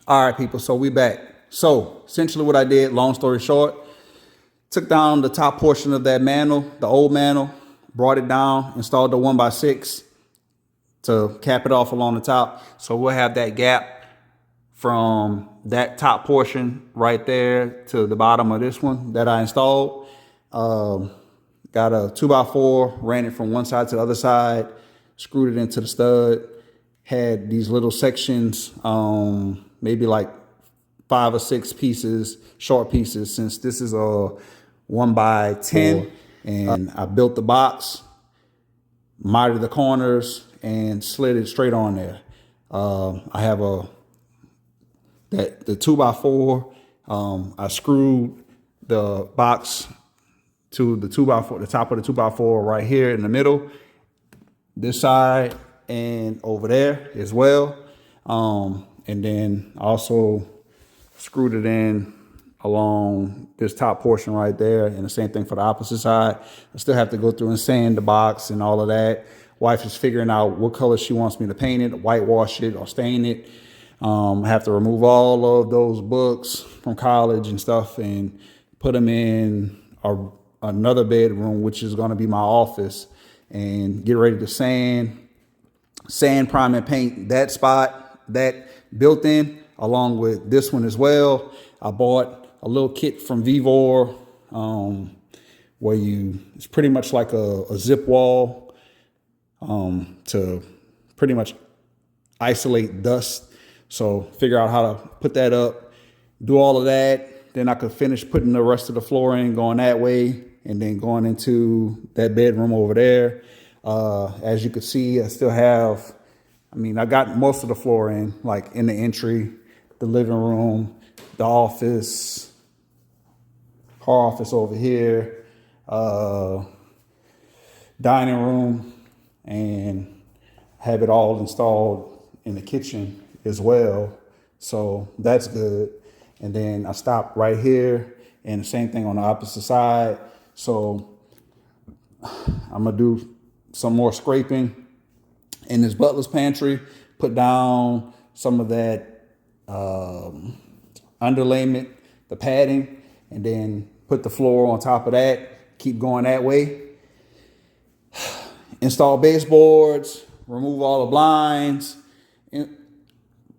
All right, people. So we back. So essentially what I did, long story short, took down the top portion of that mantle, the old mantle, brought it down, installed the 1x6 to cap it off along the top. So we'll have that gap from that top portion right there to the bottom of this one that I installed. Got a 2x4, ran it from one side to the other side, screwed it into the stud, had these little sections, maybe like 5 or 6 pieces, short pieces, since this is a 1x10. And I built the box, mitered the corners, and slid it straight on there. I have the 2x4. I screwed the box to the 2x4, the top of the 2x4 right here in the middle, this side and over there as well. And then also screwed it in along this top portion right there, and the same thing for the opposite side. I still have to go through and sand the box and all of that. Wife is figuring out what color she wants me to paint it, whitewash it or stain it. I have to remove all of those books from college and stuff and put them in another bedroom, which is going to be my office, and get ready to sand, prime, and paint that spot, that built in, along with this one as well. I bought a little kit from Vevor, where it's pretty much like a zip wall, to pretty much isolate dust. So figure out how to put that up, do all of that. Then I could finish putting the rest of the flooring, going that way, and then going into that bedroom over there. As you can see, I still have, I got most of the flooring, like in the entry, the living room, the office, car office over here, dining room, and have it all installed in the kitchen as well. So that's good. And then I stopped right here, and the same thing on the opposite side. So I'm gonna do some more scraping in this butler's pantry, put down some of that underlayment, the padding, and then put the floor on top of that, keep going that way. Install baseboards, remove all the blinds,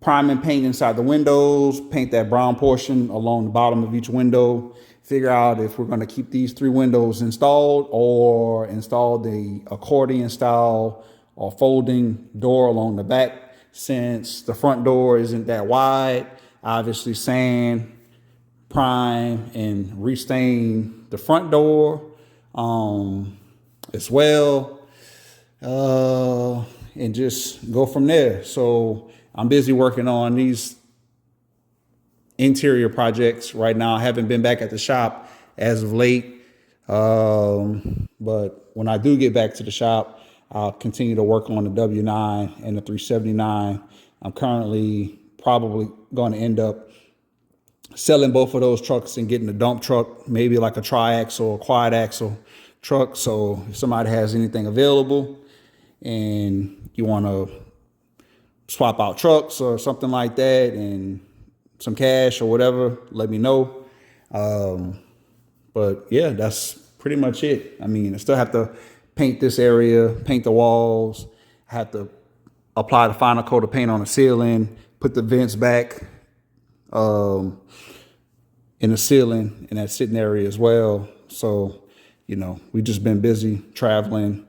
prime and paint inside the windows, paint that brown portion along the bottom of each window. Figure out if we're going to keep these 3 windows installed or install the accordion style or folding door along the back. Since the front door isn't that wide, obviously sand, prime, and restain the front door as well, and just go from there. So I'm busy working on these interior projects right now. I haven't been back at the shop as of late, but when I do get back to the shop, I'll continue to work on the W9 and the 379. I'm currently probably going to end up selling both of those trucks and getting a dump truck, maybe like a tri-axle or quad axle truck. So if somebody has anything available and you want to swap out trucks or something like that and some cash or whatever, let me know. But yeah, that's pretty much it. I still have to paint this area, paint the walls. I have to apply the final coat of paint on the ceiling, put the vents back in the ceiling in that sitting area as well. So, we've just been busy traveling,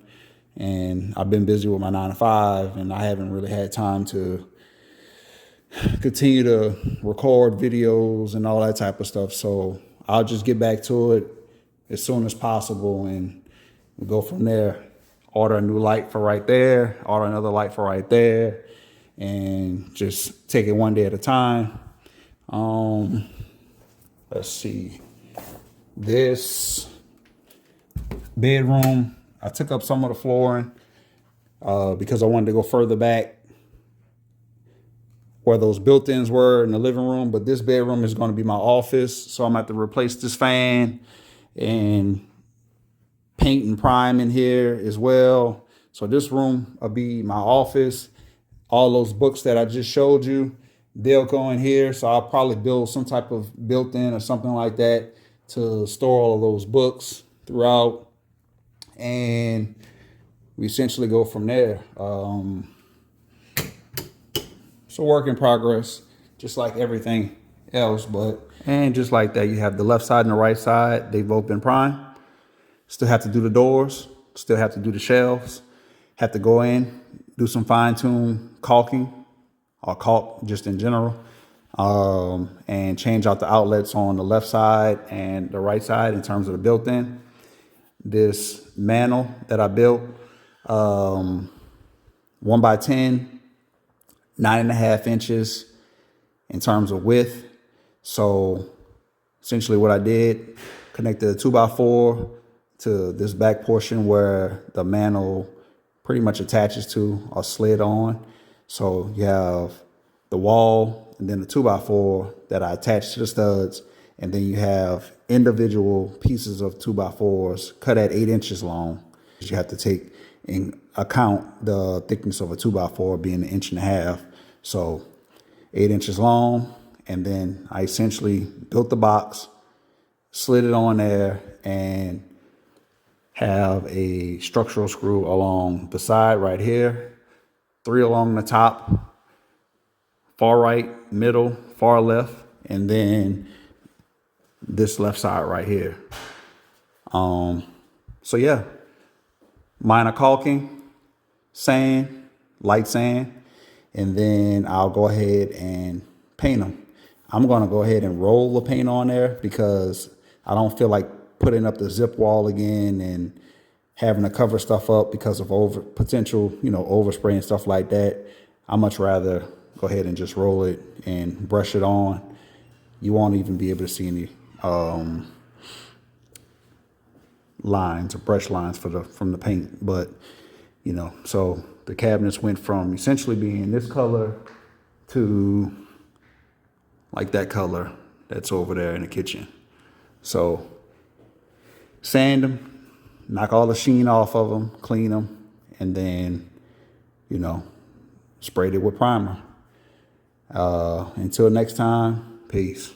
and I've been busy with my 9 to 5, and I haven't really had time to continue to record videos and all that type of stuff. So I'll just get back to it as soon as possible, and we'll go from there. Order a new light for right there, order another light for right there, and just take it one day at a time. Let's see. This bedroom, I took up some of the flooring because I wanted to go further back where those built-ins were in the living room. But this bedroom is going to be my office, so I'm going to have to replace this fan and paint and prime in here as well. So this room will be my office. All those books that I just showed you, Delco in here, so I'll probably build some type of built-in or something like that to store all of those books throughout, and we essentially go from there. It's a work in progress, just like everything else, and just like that, you have the left side and the right side. They've both been primed. Still have to do the doors, still have to do the shelves, have to go in, do some fine tune caulking or caulk just in general, and change out the outlets on the left side and the right side in terms of the built-in. This mantle that I built, 1x10, 9.5 inches in terms of width. So essentially what I did, connected a 2x4 to this back portion where the mantle pretty much attaches to or slid on. So you have the wall and then the 2x4 that I attached to the studs. And then you have individual pieces of 2x4s cut at 8 inches long. You have to take in account the thickness of a 2x4 being 1.5 inches. So 8 inches long. And then I essentially built the box, slid it on there, and have a structural screw along the side right here, 3 along the top, far right, middle, far left, and then this left side right here. So yeah, minor caulking, sand, light sand, and then I'll go ahead and paint them. I'm gonna go ahead and roll the paint on there because I don't feel like putting up the zip wall again and having to cover stuff up because of potential overspray and stuff like that. I much rather go ahead and just roll it and brush it on. You won't even be able to see any lines or brush lines from the paint. But so the cabinets went from essentially being this color to like that color that's over there in the kitchen. So sand them, knock all the sheen off of them, clean them, and then, sprayed it with primer. Until next time, peace.